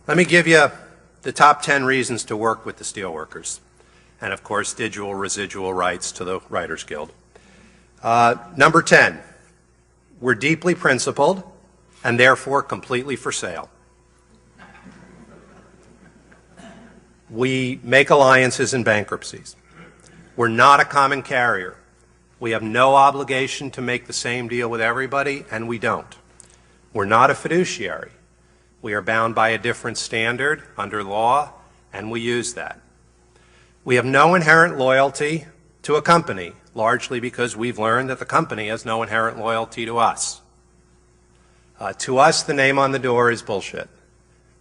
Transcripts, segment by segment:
Let me give you the top 10 reasons to work with the steelworkers. And of course, digital residual rights to the Writers Guild. Number 10, we're deeply principled and therefore completely for sale. We make alliances in bankruptcies. We're not a common carrier. We have no obligation to make the same deal with everybody, and we don't. We're not a fiduciary. We are bound by a different standard under law, and we use that. We have no inherent loyalty to a company, largely because we've learned that the company has no inherent loyalty to us. To us, the name on the door is bullshit.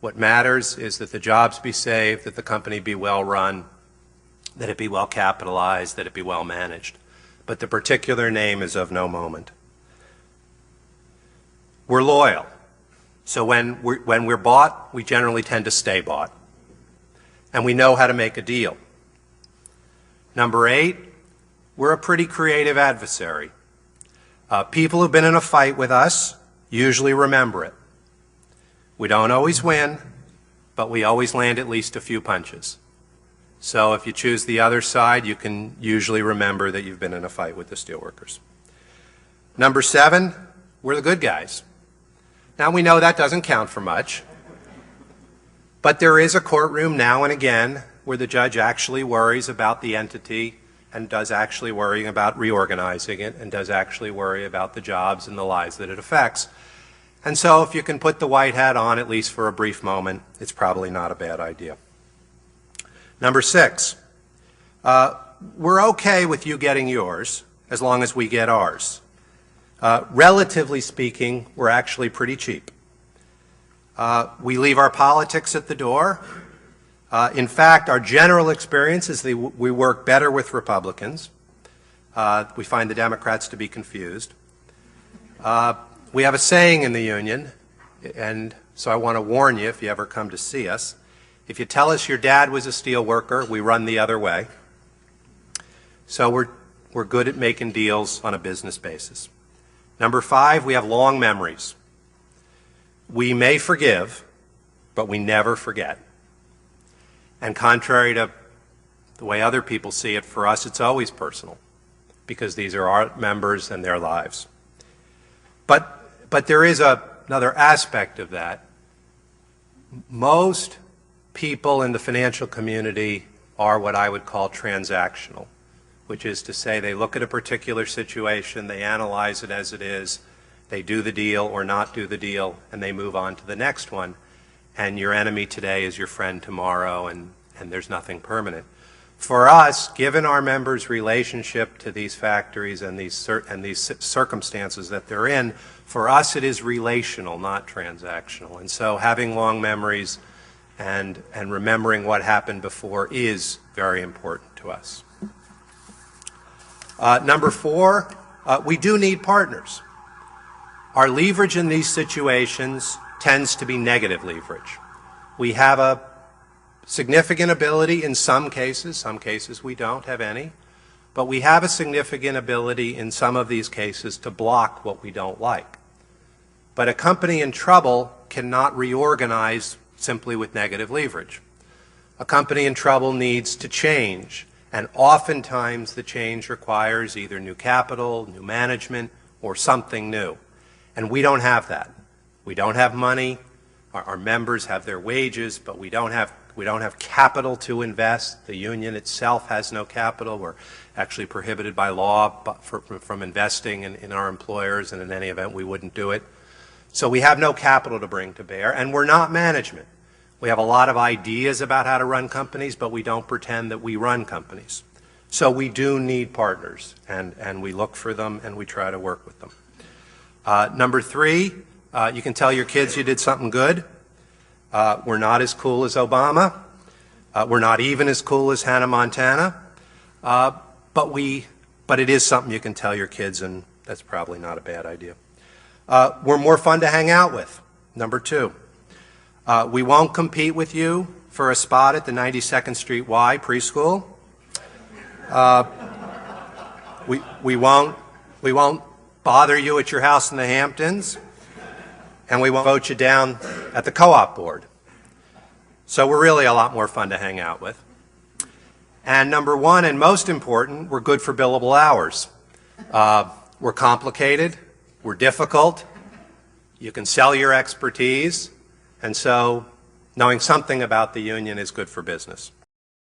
What matters is that the jobs be saved, that the company be well run, that it be well capitalized, that it be well managed. But the particular name is of no moment. We're loyal. So when we're bought, we generally tend to stay bought. And we know how to make a deal. Number 8, we're a pretty creative adversary. People who've been in a fight with us usually remember it. We don't always win, but we always land at least a few punches. So if you choose the other side, you can usually remember that you've been in a fight with the steelworkers. Number 7, we're the good guys. Now we know that doesn't count for much, but there is a courtroom now and again where the judge actually worries about the entity and does actually worry about reorganizing it and does actually worry about the jobs and the lives that it affects. And so if you can put the white hat on, at least for a brief moment, it's probably not a bad idea. Number 6, we're okay with you getting yours as long as we get ours. Relatively speaking, we're actually pretty cheap. We leave our politics at the door. In fact, our general experience is that we work better with Republicans. We find the Democrats to be confused. We have a saying in the union, and so I want to warn you if you ever come to see us. If you tell us your dad was a steel worker, we run the other way. So we're good at making deals on a business basis. Number 5, we have long memories. We may forgive, but we never forget. And contrary to the way other people see it, for us it's always personal, because these are our members and their lives. But there is another aspect of that. Most people in the financial community are what I would call transactional, which is to say they look at a particular situation, they analyze it as it is, they do the deal or not do the deal, and they move on to the next one. And your enemy today is your friend tomorrow, and there's nothing permanent. For us, given our members' relationship to these factories and these circumstances that they're in, for us it is relational, not transactional. And so having long memories and remembering what happened before is very important to us. Number 4, we do need partners. Our leverage in these situations tends to be negative leverage. We have a significant ability in some cases we don't have any, but we have a significant ability in some of these cases to block what we don't like. But a company in trouble cannot reorganize simply with negative leverage. A company in trouble needs to change, and oftentimes the change requires either new capital, new management, or something new. And we don't have that. We don't have money. Our members have their wages, but we don't have capital to invest. The union itself has no capital. We're actually prohibited by law from investing in our employers, and in any event we wouldn't do it. So we have no capital to bring to bear, and we're not management. We have a lot of ideas about how to run companies, but we don't pretend that we run companies. So we do need partners, and we look for them, and we try to work with them. Number 3, you can tell your kids you did something good. We're not as cool as Obama. We're not even as cool as Hannah Montana. But it is something you can tell your kids, and that's probably not a bad idea. We're more fun to hang out with. Number 2. We won't compete with you for a spot at the 92nd Street Y preschool. We won't bother you at your house in the Hamptons, and we won't vote you down at the co-op board. So we're really a lot more fun to hang out with. And number one, and most important, we're good for billable hours. We're complicated, we're difficult, you can sell your expertise, and so knowing something about the union is good for business.